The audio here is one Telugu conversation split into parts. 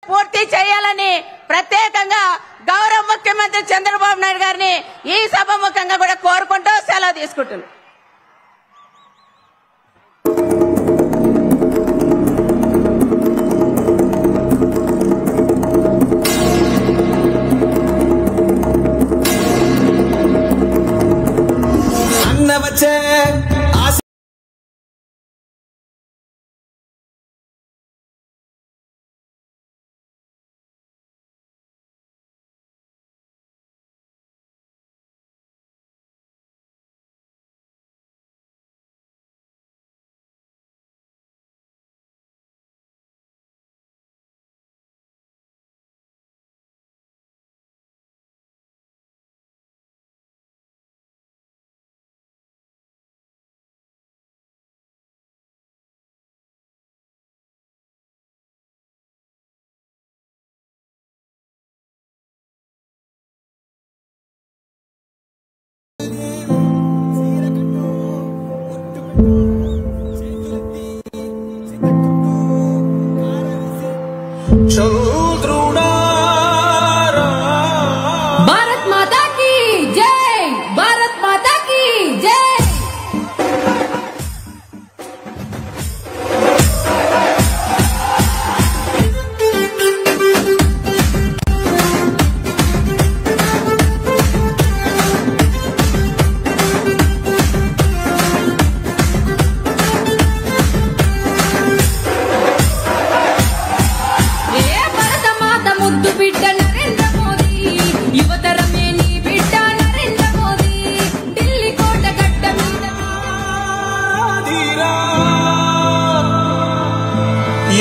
పూర్తి చేయాలని ప్రత్యేకంగా గౌరవ ముఖ్యమంత్రి చంద్రబాబు నాయుడు గారిని ఈ సభాముఖంగా కూడా కోరుకుంటూ సెలవు తీసుకుంటున్నాను. भारत माता की जय, भारत माता की जय।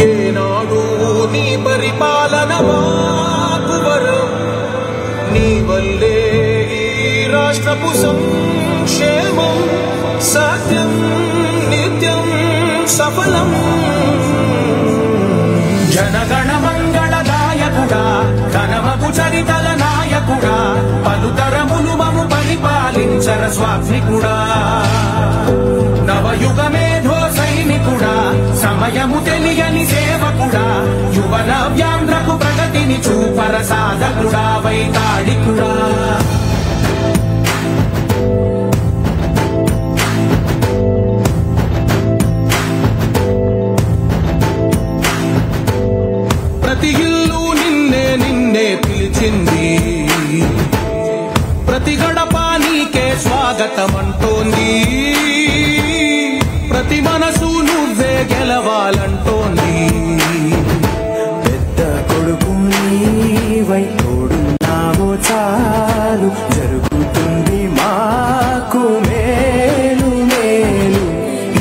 ఏనాడు నీ పరిపాలన మాకు వరం, నీ వల్లే ఈ రాష్ట్రపు సంక్షేమం సత్యం నిత్యం సఫలం. జనగణ మంగళదాయకుడా, ఘనమగు చరితల నాయకుడా, పలుతరములు మము పరిపాలించర స్వామికుడా, నవయుగ మేధో సైనికుడా, సమయము తెలియని సేవకుడా, యువన వ్యాంధ్రకు ప్రగతిని చూపర సాధకుడా, వైతాళికుడా. ప్రతి ఇల్లు నిన్నే నిన్నే పిలిచింది, ప్రతి గడప నీకే స్వాగతమంటోంది, ప్రతి మనసు నువ్వే గెలవాలంటోంది. పెద్ద కొడుకు నీవై తోడున్నావో చాలు, జరుగుతుంది మాకు మేలు మేలు.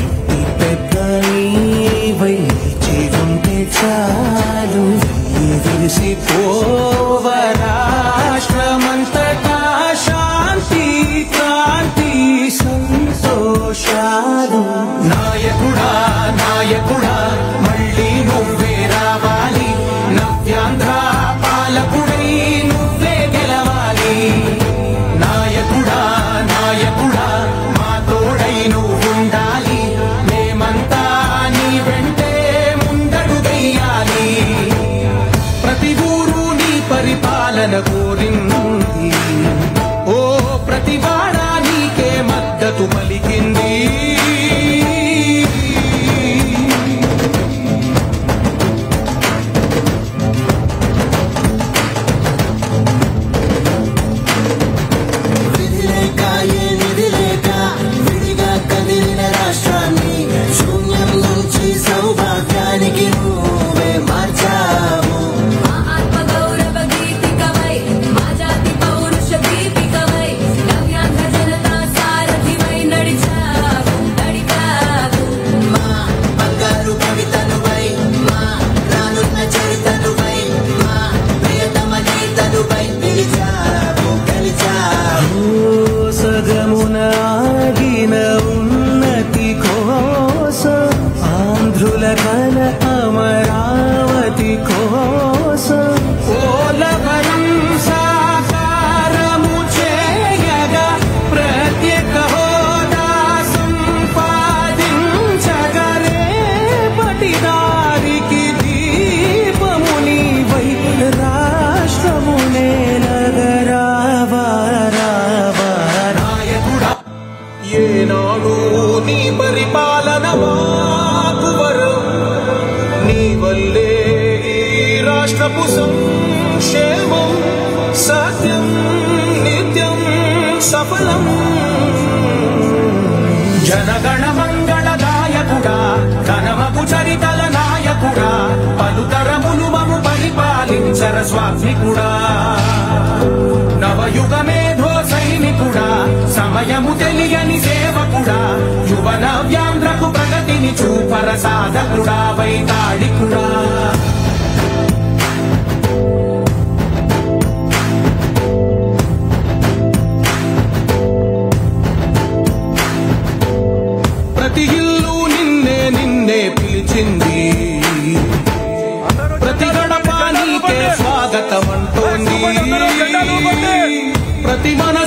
ఇంటి పెద్ద నీవై నిలిచి ఉంటే చాలు, విరిసిపోవ రాష్ట్రమంతటా శాంతి క్రాంతి సంతోషాలు. నాయకుడా నాయకుడా మళ్ళీ నువ్వే రావాలి, నవ్యాంధ్ర పాలకుడై నువ్వే గెలవాలి. నాయకుడా నాయకుడా మా తోడై నువ్వుండాలి, మేమంతా నీ వెంటే ముందడుగెయ్యాలి. ప్రతి ఊరు నీ పరిపాలన కోరింది, ఓ ప్రతి వాడ నీకే మద్దతు పలికింది. జాతి పౌరుష దీపికవై నవ్యాంధ్ర జనతా సారథివై నడిచావు. రాష్ట్రపు సంక్షేమం సత్యం నిత్యం సఫలం. జనగణ మంగళదాయకుడా ఘనమగు చరితల నాయకుడా పలుతరములు మము పరిపాలించర స్వామికుడా. నవయుగ మేధో సైనికుడా సమయము తెలియని సేవకుడా యువన వ్యాంధ్రకు ప్రగతిని చూపర సాధకుడా వైతాళికుడా. ప్రతి ఇల్లు నిన్నే నిన్నే పిలిచింది, ప్రతి గడప నీకే స్వాగతం అంటోంది, ప్రతి మనసు